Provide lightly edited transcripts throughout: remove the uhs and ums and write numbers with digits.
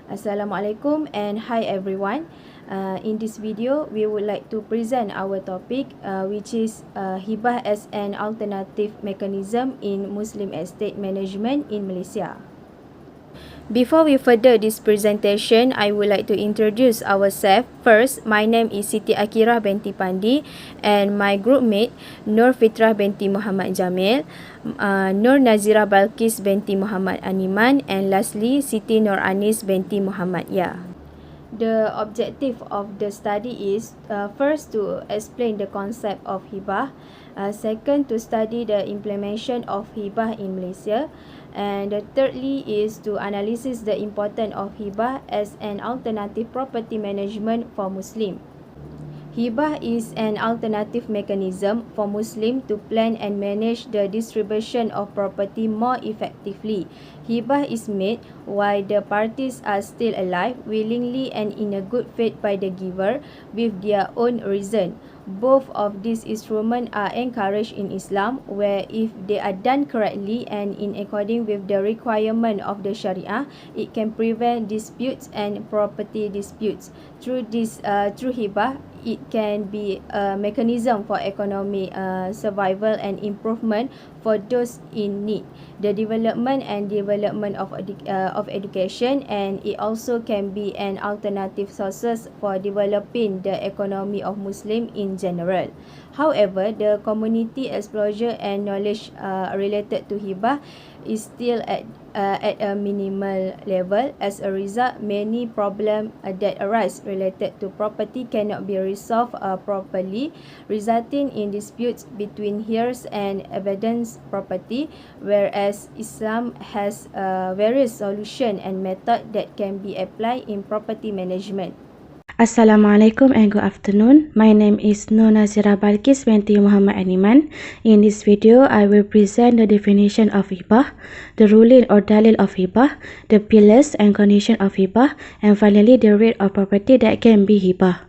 Assalamualaikum and hi everyone. In this video, we would like to present our topic which is Hibah as an alternative mechanism in Muslim estate management in Malaysia. Before we further this presentation, I would like to introduce ourselves. First, my name is Siti Akira binti Pandi and my group mate Nur Fitrah binti Muhammad Jamil, Nur Nazira Balkis binti Muhammad Animan, and lastly Siti Nur Anis binti Muhammad Ya. The objective of the study is first to explain the concept of hibah, second to study the implementation of hibah in Malaysia, and thirdly is to analysis the importance of hibah as an alternative property management for Muslim. Hibah is an alternative mechanism for Muslims to plan and manage the distribution of property more effectively. Hibah is made while the parties are still alive, willingly and in a good faith by the giver with their own reason. Both of these instruments are encouraged in Islam, where if they are done correctly and in according with the requirement of the Sharia, it can prevent disputes and property disputes. Through hibah, it can be a mechanism for economic survival and improvement for those in need, the development of education, and it also can be an alternative sources for developing the economy of Muslim in general. However, the community exposure and knowledge related to hibah is still at a minimal level. As a result, many problems that arise related to property cannot be resolved properly, resulting in disputes between heirs and evidence property, whereas Islam has various solutions and methods that can be applied in property management. Assalamualaikum and good afternoon. My name is Nur Nazira Balkis binti Muhammad Animan. In this video, I will present the definition of hibah, the ruling or dalil of hibah, the pillars and condition of hibah, and finally the rate of property that can be hibah.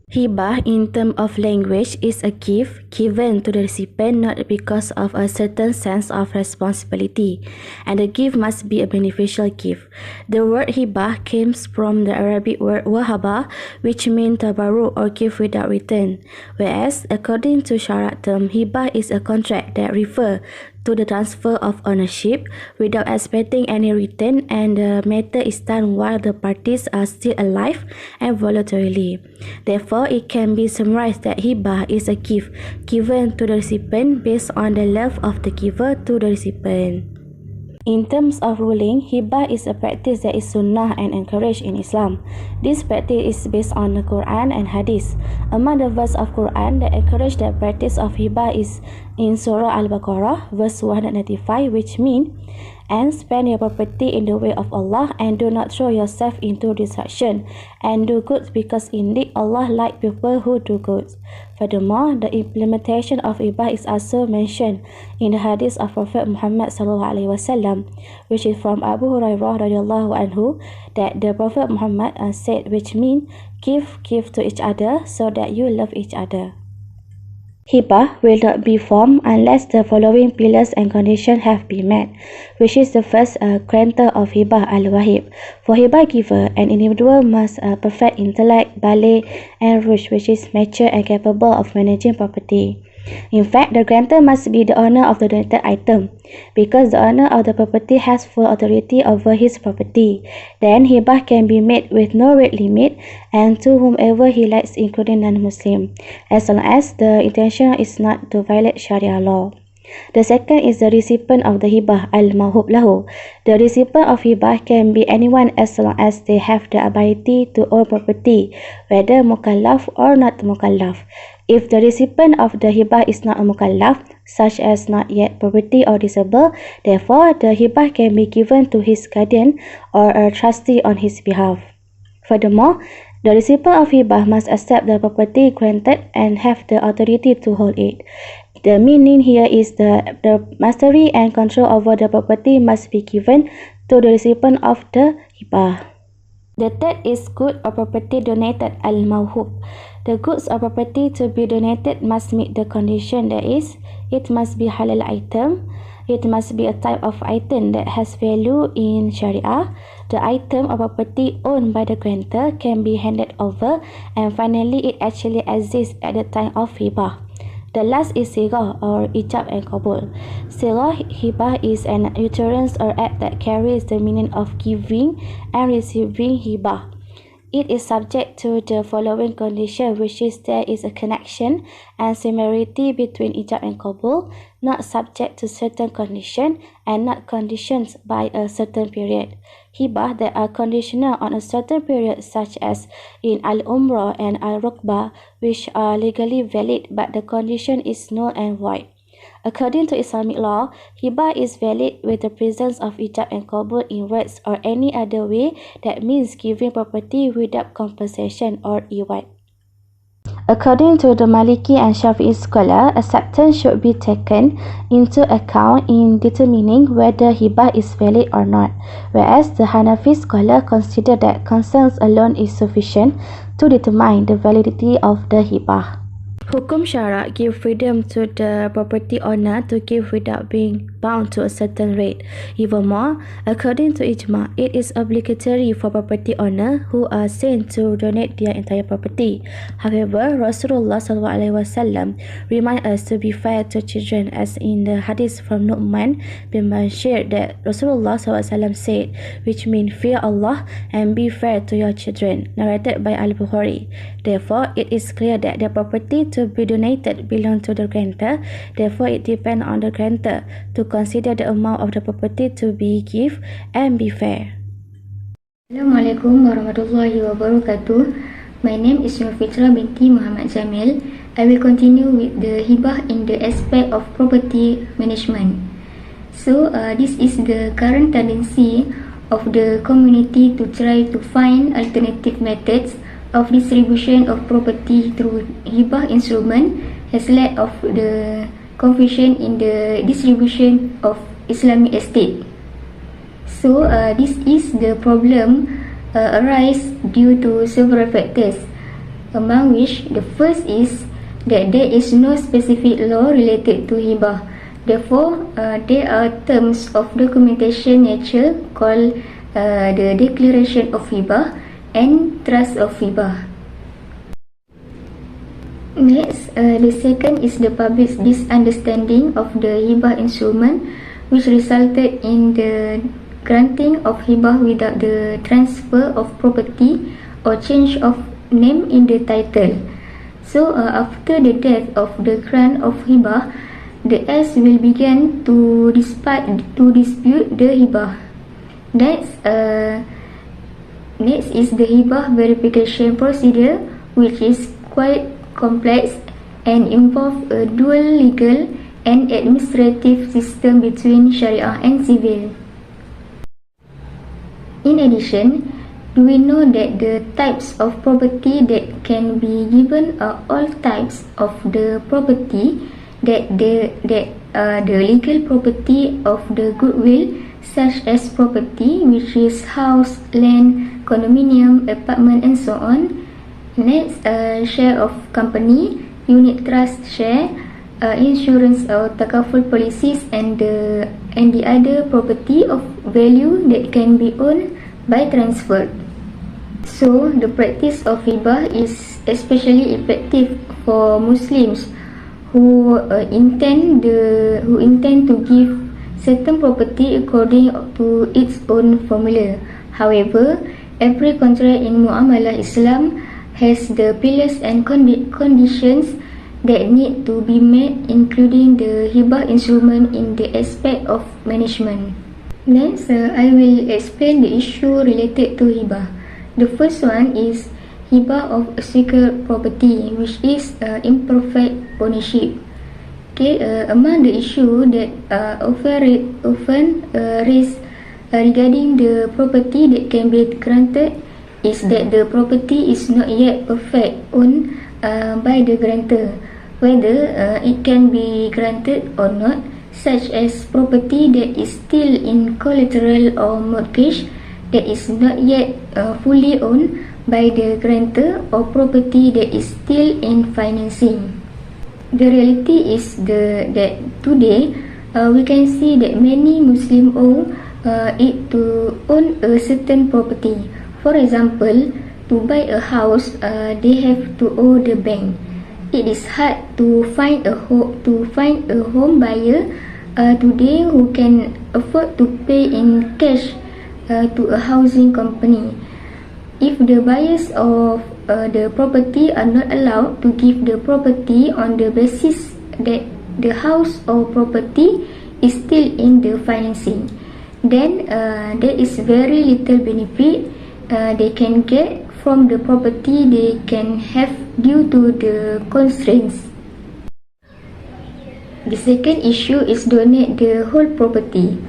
Hibah in terms of language is a gift given to the recipient not because of a certain sense of responsibility, and the gift must be a beneficial gift. The word hibah comes from the Arabic word wahaba, which means tabarruk or gift without return, whereas according to Sharia term, hibah is a contract that refers to the transfer of ownership without expecting any return, and the matter is done while the parties are still alive and voluntarily. Therefore, it can be summarized that hibah is a gift given to the recipient based on the love of the giver to the recipient. In terms of ruling, hibah is a practice that is sunnah and encouraged in Islam. This practice is based on the Quran and Hadith. Among the verses of Quran that encourage the practice of hibah is in Surah Al-Baqarah, verse 195, which means, "And spend your property in the way of Allah, and do not throw yourself into destruction, and do good, because indeed Allah likes people who do good." Furthermore, the implementation of hibah is also mentioned in the hadith of Prophet Muhammad SAW, which is from Abu Hurairah radhiyallahu anhu, that the Prophet Muhammad said, which means, give to each other so that you love each other. Hibah will not be formed unless the following pillars and conditions have been met, which is the first grantor of hibah al-wahib. For hibah giver, an individual must perfect intellect, baligh, and rushd, which is mature and capable of managing property. In fact, the grantor must be the owner of the donated item, because the owner of the property has full authority over his property. Then hibah can be made with no rate limit and to whomever he likes, including non-Muslim, as long as the intention is not to violate Sharia law. The second is the recipient of the hibah, al-mawhub lahu. The recipient of hibah can be anyone as long as they have the ability to own property, whether mukallaf or not mukallaf. If the recipient of the hibah is not a mukallaf, such as not yet property or disabled, therefore the hibah can be given to his guardian or a trustee on his behalf. Furthermore, the recipient of hibah must accept the property granted and have the authority to hold it. The meaning here is the mastery and control over the property must be given to the recipient of the hibah. The third is good or property donated, al-mawhub. The goods or property to be donated must meet the condition, that is, it must be halal item, It must be a type of item that has value in Sharia. The item or property owned by the grantor can be handed over, and finally it actually exists at the time of hibah. The last is sigah or ijab and qabul. Sigah hibah is an utterance or act that carries the meaning of giving and receiving hibah. It is subject to the following condition, which is there is a connection and similarity between ijab and qabul, not subject to certain condition and not conditioned by a certain period. Hibah that are conditional on a certain period, such as in al-umrah and al-rukbah, which are legally valid but the condition is null and void. According to Islamic law, hibah is valid with the presence of ijab and qabul in words or any other way that means giving property without compensation or iwad. According to the Maliki and Shafi'i scholar, acceptance should be taken into account in determining whether hibah is valid or not, whereas the Hanafi scholar consider that consent alone is sufficient to determine the validity of the hibah. Hukum Syara give freedom to the property owner to give without being bound to a certain rate. Even more, according to Ijma, it is obligatory for property owner who are seen to donate their entire property. However, Rasulullah SAW remind us to be fair to children, as in the hadith from Nu'man bin Bashir that Rasulullah SAW said, which means fear Allah and be fair to your children, narrated by Al-Bukhari. Therefore, it is clear that the property to be donated belong to the grantor. Therefore, it depends on the grantor to consider the amount of the property to be give and be fair. Assalamualaikum warahmatullahi wabarakatuh. My name is Nur Fitra binti Muhammad Jamil. I will continue with the hibah in the aspect of property management. So, this is the current tendency of the community to try to find alternative methods of distribution of property through hibah instrument has led of the confusion in the distribution of Islamic estate. So this is the problem arise due to several factors, among which the first is that there is no specific law related to hibah. Therefore, there are terms of documentation nature called the Declaration of Hibah and Trust of Hibah. Next, the second is the public misunderstanding of the hibah instrument, which resulted in the granting of hibah without the transfer of property or change of name in the title. So, after the death of the grant of hibah, the heirs will begin to dispute the hibah. Next is the hibah verification procedure, which is quite complex and involves a dual legal and administrative system between Sharia and civil. In addition, we know that the types of property that can be given are all types of the property that are the legal property of the goodwill, such as property which is house, land, condominium, apartment and so on. Next, share of company, unit trust share, insurance or takaful policies, and the other property of value that can be owned by transfer. So, the practice of hibah is especially effective for Muslims who intend to give certain property according to its own formula. However, every contract in Muamalah Islam has the pillars and conditions that need to be met, including the hibah instrument in the aspect of management. Next, I will explain the issue related to hibah. The first one is hibah of a secured property, which is imperfect ownership. Among the issue that often raised regarding the property that can be granted is that the property is not yet perfect owned by the grantor, whether it can be granted or not, such as property that is still in collateral or mortgage that is not yet fully owned by the grantor, or property that is still in financing. The reality is that today we can see that many Muslim owe it to own a certain property. For example, to buy a house, they have to owe the bank. It is hard to find a home buyer today who can afford to pay in cash to a housing company. If the buyers of the property are not allowed to give the property on the basis that the house or property is still in the financing, then there is very little benefit they can get from the property they can have due to the constraints. The second issue is donate the whole property.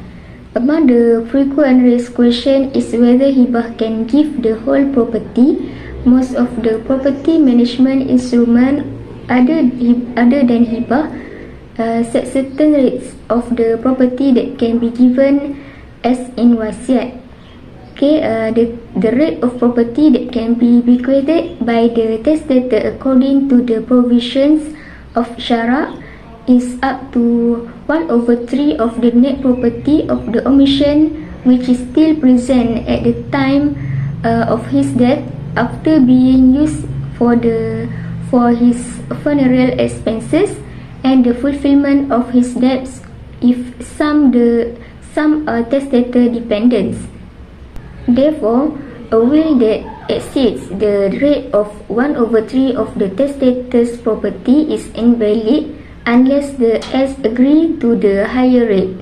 Among the frequent raised question is whether Hibah can give the whole property. Most of the property management instrument other than Hibah set certain rates of the property that can be given as in wasiat. The rate of property that can be bequeathed by the testator according to the provisions of Sharia is up to 1/3 of the net property of the omission which is still present at the time of his death after being used for his funeral expenses and the fulfillment of his debts if some testator dependents. Therefore, a will that exceeds the rate of 1/3 of the testator's property is invalid unless the heirs agree to the higher rate.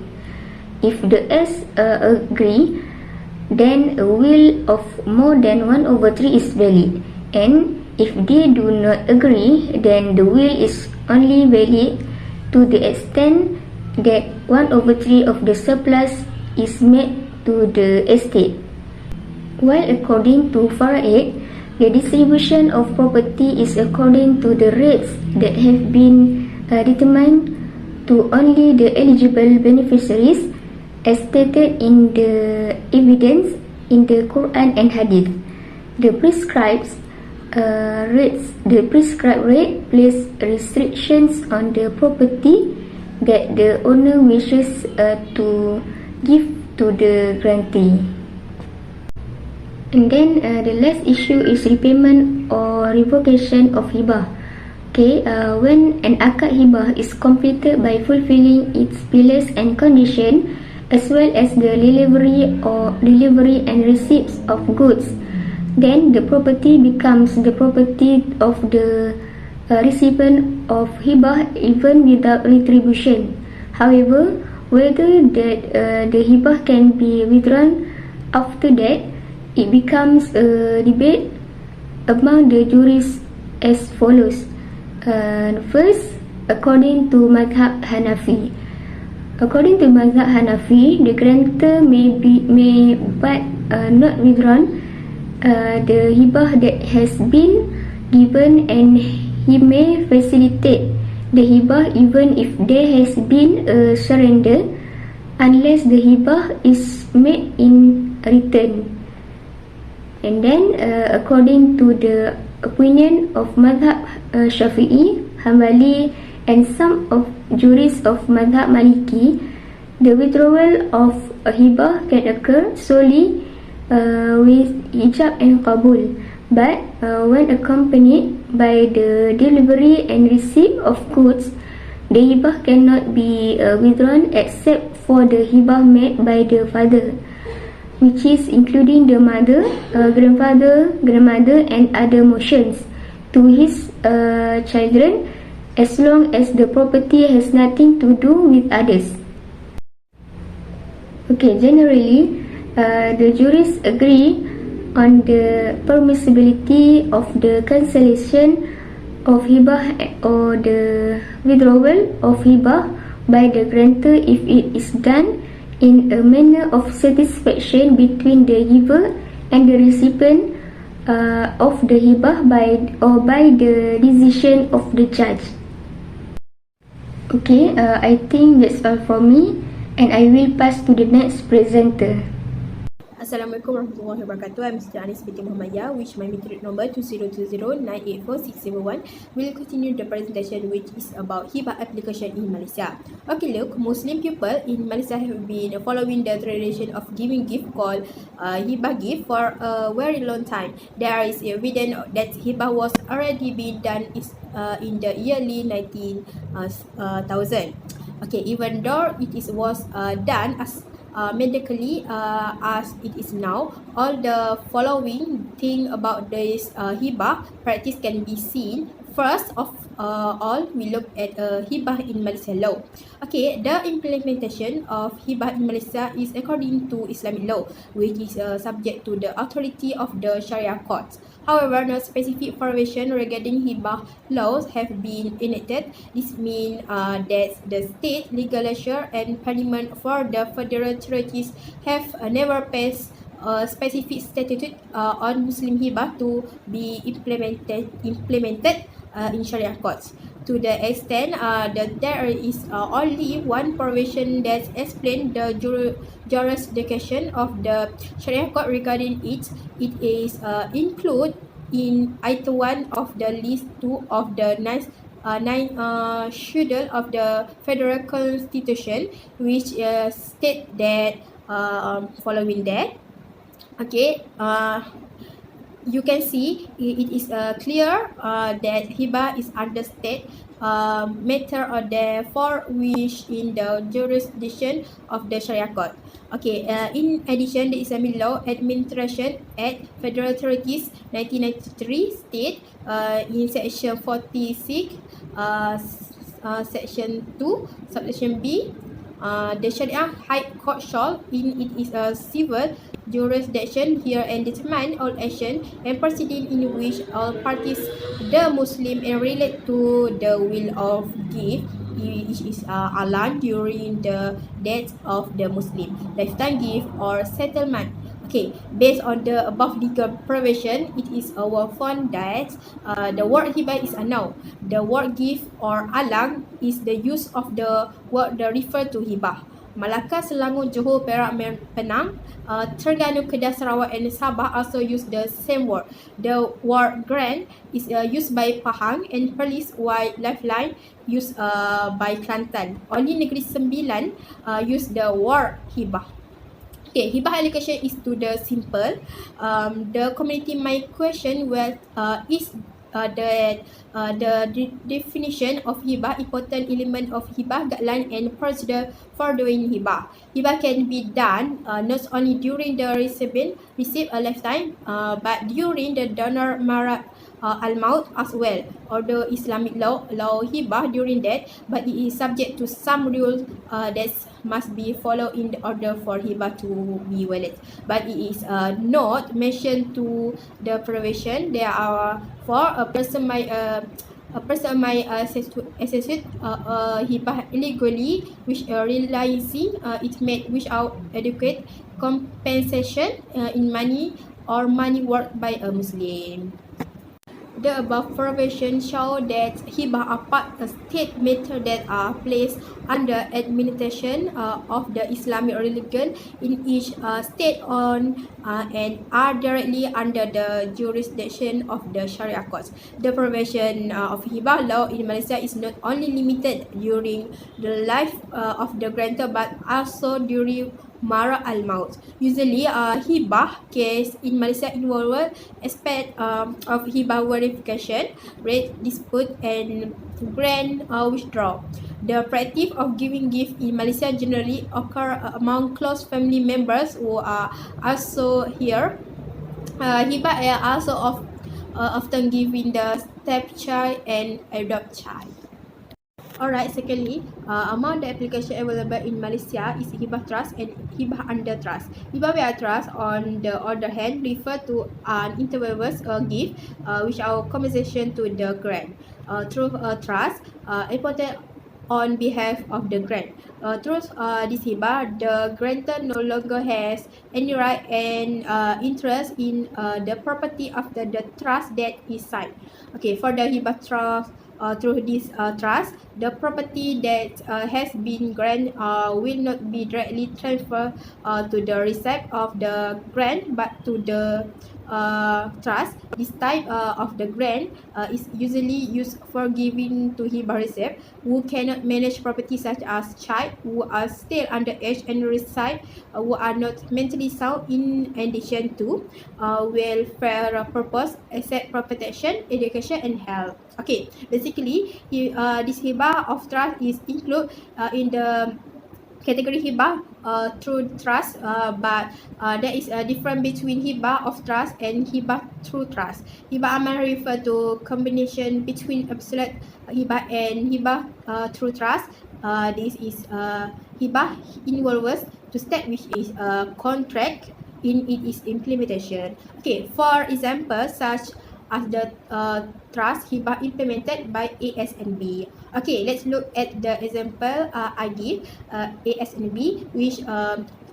If the heirs agree, then a will of more than 1/3 is valid, and if they do not agree, then the will is only valid to the extent that 1/3 of the surplus is made to the estate. While according to Faraid, the distribution of property is according to the rates that have been determined to only the eligible beneficiaries as stated in the evidence in the Quran and Hadith. The prescribed rate place restrictions on the property that the owner wishes to give to the grantee. And then the last issue is repayment or revocation of hibah. When an akad hibah is completed by fulfilling its pillars and condition, as well as the delivery and receipts of goods, then the property becomes the property of the recipient of hibah even without retribution. However, whether that the hibah can be withdrawn after that, it becomes a debate among the jurists as follows. First, according to Madhab Hanafi. According to Madhab Hanafi, the grantor may but not withdrawn the hibah that has been given, and he may facilitate the hibah even if there has been a surrender unless the hibah is made in return. And then according to the opinion of Madhab Shafi'i, Hanbali and some of jurists of Madhab Maliki, the withdrawal of a hibah can occur solely with ijab and qabul, but when accompanied by the delivery and receipt of goods, the hibah cannot be withdrawn except for the hibah made by the father, which is including the mother, grandfather, grandmother and other motions to his children, as long as the property has nothing to do with others. Generally, the jurists agree on the permissibility of the cancellation of hibah or the withdrawal of hibah by the grantor if it is done in a manner of satisfaction between the giver and the recipient of the hibah by the decision of the judge. I think that's all from me, and I will pass to the next presenter. Assalamualaikum warahmatullahi wabarakatuh. I'm Mr. Anis binti Muhammadiyah, which my matric number 2020984671. We'll continue the presentation, which is about Hibah application in Malaysia. Okay, look, Muslim people in Malaysia have been following the tradition of giving gift called Hibah gift for a very long time. There is evidence that Hibah was already being done in the early 19,000. Okay, even though it was done as medically as it is now, all the following thing about this hibah practice can be seen. First of all, we look at hibah in Malaysia law. Okay, the implementation of hibah in Malaysia is according to Islamic law, which is subject to the authority of the Sharia courts. However, no specific provision regarding hibah laws have been enacted. This means that the state legislature and parliament for the federal churches have never passed a specific statute on Muslim hibah to be implemented in Sharia courts. To the extent that there is only one provision that explains the jurisdiction of the Sharia court regarding it. It is included in Item 1 of the List 2 of the ninth schedule of the Federal Constitution, which state that following that. Okay, you can see it is clear that hibah is under state matter or therefore which in the jurisdiction of the Sharia court. Okay, in addition, the Islamic Law Administration Act Federal Authorities 1993 state in section 46 section 2 subsection B, the Sharia High Court shall, in it is a civil jurisdiction, hear and determine all action and proceeding in which all parties, the Muslim, and relate to the will of gift, which is allowed during the death of the Muslim, lifetime gift or settlement. Okay, based on the above legal provision, it is our found that the word hibah is a noun. The word gift or alang is the use of the word that refer to hibah. Malacca, Selangor, Johor, Perak, Penang, Terengganu, Kedah, Sarawak and Sabah also use the same word. The word grant is used by Pahang and Perlis, while lifeline used by Kelantan. Only Negeri Sembilan use the word hibah. Okay, hibah allocation is to the simple. The community might question is the definition of hibah, important element of hibah, guideline and procedure for doing hibah. Hibah can be done not only during the recipient receive a lifetime, but during the donor marat al-maut as well. Although Islamic law allow hibah during that, but it is subject to some rules that must be followed in order for hibah to be valid. But it is not mentioned to the provision. There are for a person might execute hibah illegally, which realizing it made without adequate compensation in money or money worked by a Muslim. The above provision show that hibah are part of state matter that are placed under administration of the Islamic religion in each state on and are directly under the jurisdiction of the Sharia courts. The provision of hibah law in Malaysia is not only limited during the life of the grantor but also during Mara al-Maut. Usually, hibah case in Malaysia involve aspect of hibah verification, rate dispute, and grant withdrawal. The practice of giving gift in Malaysia generally occur among close family members who are also here. Hibah are also often given the stepchild and adopt child. Alright, secondly, among the application available in Malaysia is Hibah Trust and Hibah Under Trust. Hibah via Trust, on the other hand, refer to an interverse gift which are compensation to the grant. Through a trust, important on behalf of the grant. Through this hibah, the grantor no longer has any right and interest in the property after the trust that is signed. Okay, for the hibah trust through this trust, the property that has been granted will not be directly transferred to the receipt of the grant, but to the trust. This type of the grant is usually used for giving to Hibah receipt who cannot manage property, such as child who are still underage and reside who are not mentally sound, in addition to welfare purpose, asset protection, education and health. Okay, basically this Hibah of trust is included in the category Hibah through trust, but there is a difference between Hibah of trust and Hibah through trust. Hibah amal refer to combination between absolute Hibah and Hibah through trust. This is Hibah involves to step which is a contract in its implementation. Okay, for example, such as the trust Hibah implemented by ASNB. Okay, let's look at the example I give. ASNB, which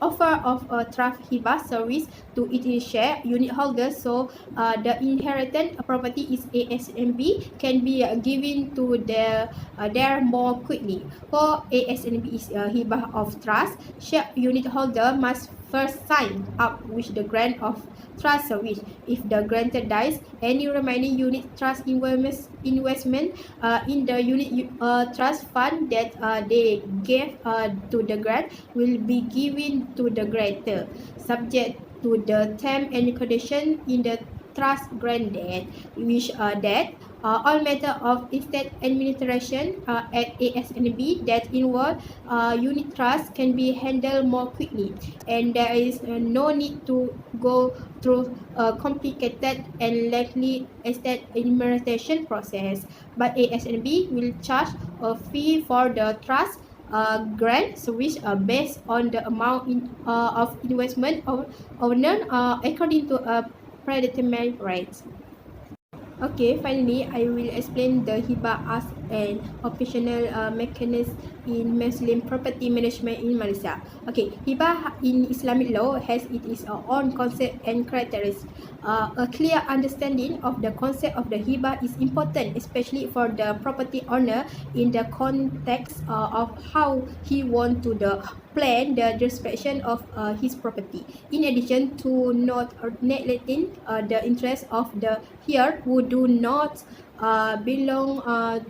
offer of a trust Hibah service to its share unit holders, so the inherited property is ASNB can be given to their more quickly. For ASNB is Hibah of trust, share unit holder must first sign up with the grant of trust service. If the grantor dies, any remaining unit trust investment in the unit trust fund that they gave to the grant will be given to the grantor, subject to the term and condition in the trust granted, which that all matter of estate administration at ASNB that involve unit trust can be handled more quickly, and there is no need to go through a complicated and lengthy estate administration process. But ASNB will charge a fee for the trust grant service based on the amount of investment owner according to a predetermined rate. Okay, finally, I will explain the Hibah as an operational mechanism in Muslim property management in Malaysia. Okay, Hibah in Islamic law has its own concept and characteristics. A clear understanding of the concept of the Hibah is important, especially for the property owner in the context of how he want to plan the disposition of his property. In addition to not neglecting the interest of the here who do not belong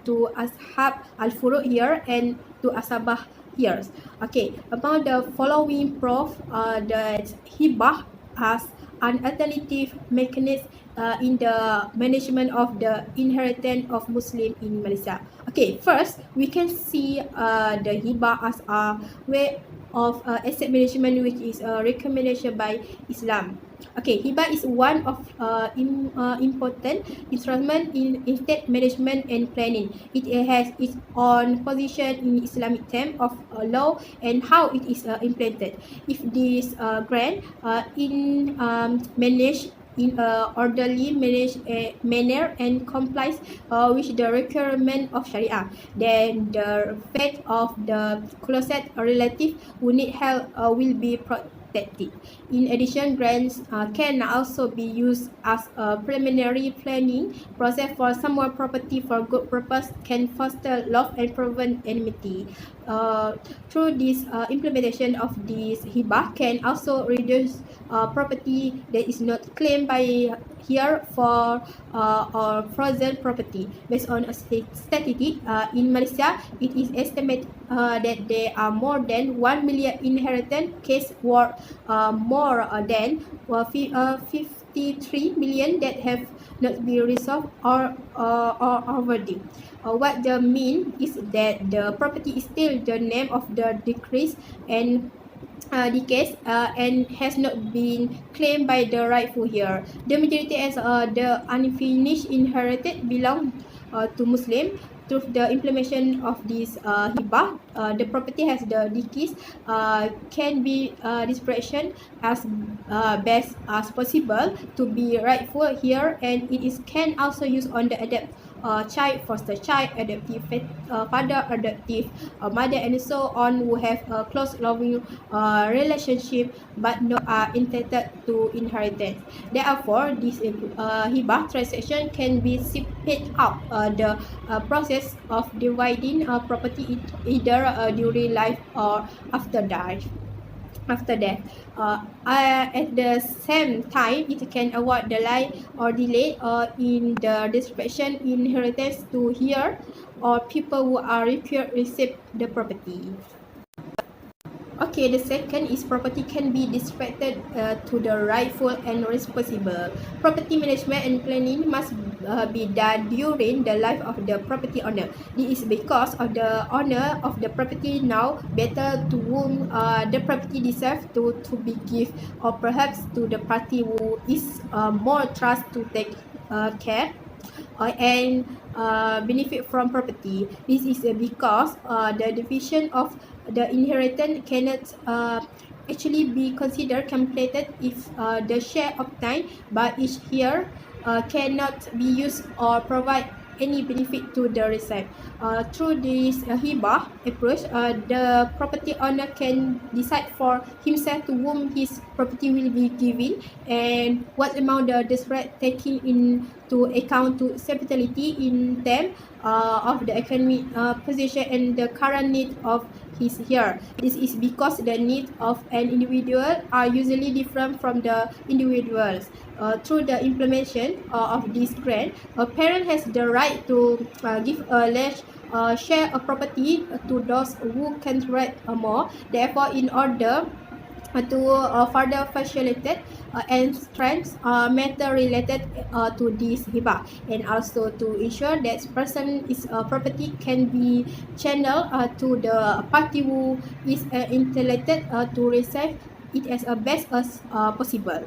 to Ashab al-Furu here and to Asabah here. Okay, about the following proof that Hibah as an alternative mechanism in the management of the inheritance of Muslim in Malaysia. Okay, first we can see the Hibah as a way of asset management which is a recommendation by Islam. Okay, Hibah is one of important instrument in estate management and planning. It has its own position in Islamic term of law and how it is implemented. If this grant managed in a orderly manner and complies with the requirement of Sharia, then the fate of the closest relative who need help will be protected. In addition, grants can also be used as a preliminary planning process for someone property for good purpose, can foster love and prevent enmity. Through this implementation of this Hibah can also reduce property that is not claimed by here for or frozen property. Based on a statistic in Malaysia, it is estimated that there are more than 1 million inheritance cases worth more than 53 million that have not been resolved or overdue. What the mean is that the property is still the name of the decrease and decades and has not been claimed by the rightful heir. The majority as the unfinished inherited belong to Muslim. Through the implementation of this Hibah, the property has the decrease can be disposition as best as possible to be rightful here, and it is can also use on the adapt child, foster child, adoptive father, adoptive mother, and so on, who have a close loving relationship but no are entitled to inheritance. Therefore, this hibah transaction can be speed up the process of dividing property either during life or after death. After that, at the same time, it can avoid delay or delay in the distribution inheritance to heir or people who are required receive the property. Okay, the second is property can be distributed to the rightful and responsible. Property management and planning must be done during the life of the property owner. This is because of the owner of the property now better to whom the property deserves to be given, or perhaps to the party who is more trust to take care and benefit from property. This is because the division of the inheritance cannot actually be considered completed if the share obtained by each heir cannot be used or provide any benefit to the receipt. Through this hibah approach, the property owner can decide for himself to whom his property will be given and what amount the district taking into account to stability in terms of the economic position and the current need of his heir. This is because the needs of an individual are usually different from the individuals. Through the implementation of this grant, a parent has the right to give a large share of property to those who can rent more. Therefore, in order to further facilitate and strengthen matter related to this hibah, and also to ensure that person is property can be channeled to the party who is entitled to receive it as best as possible.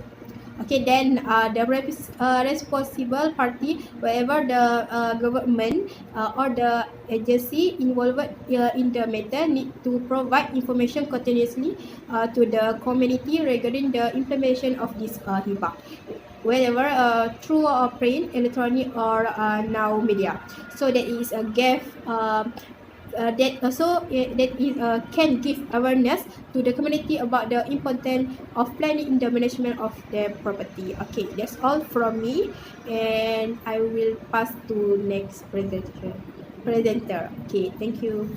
Okay, then the responsible party, wherever the government or the agency involved in the matter, need to provide information continuously to the community regarding the implementation of this hibah, wherever through print, electronic, or now media. So that is a gap that also that is can give awareness to the community about the importance of planning in the management of their property. Okay, that's all from me, and I will pass to next presenter. Okay, thank you.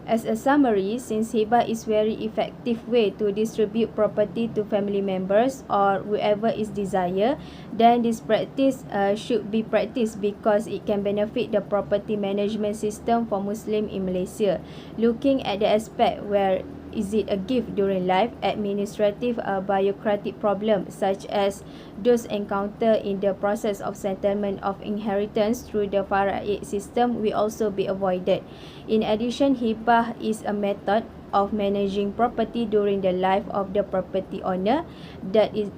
As a summary, since hibah is very effective way to distribute property to family members or whoever is desired, then this practice should be practiced because it can benefit the property management system for Muslim in Malaysia. Looking at the aspect where is it a gift during life, administrative bureaucratic problems such as those encountered in the process of settlement of inheritance through the faraid system will also be avoided. In addition, hibah is a method of managing property during the life of the property owner that is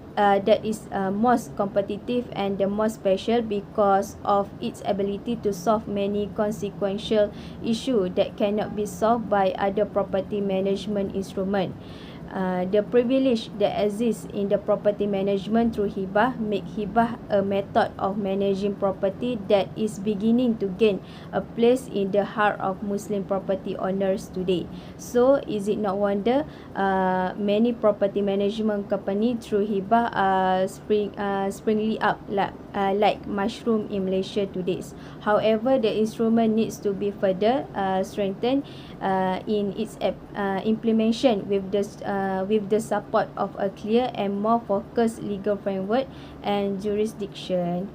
most competitive and the most special because of its ability to solve many consequential issues that cannot be solved by other property management instrument. The privilege that exists in the property management through hibah make hibah a method of managing property that is beginning to gain a place in the heart of Muslim property owners today. So, is it not wonder many property management company through hibah springly up like mushroom in Malaysia today. However, the instrument needs to be further strengthened in its implementation with the support of a clear and more focused legal framework and jurisdiction.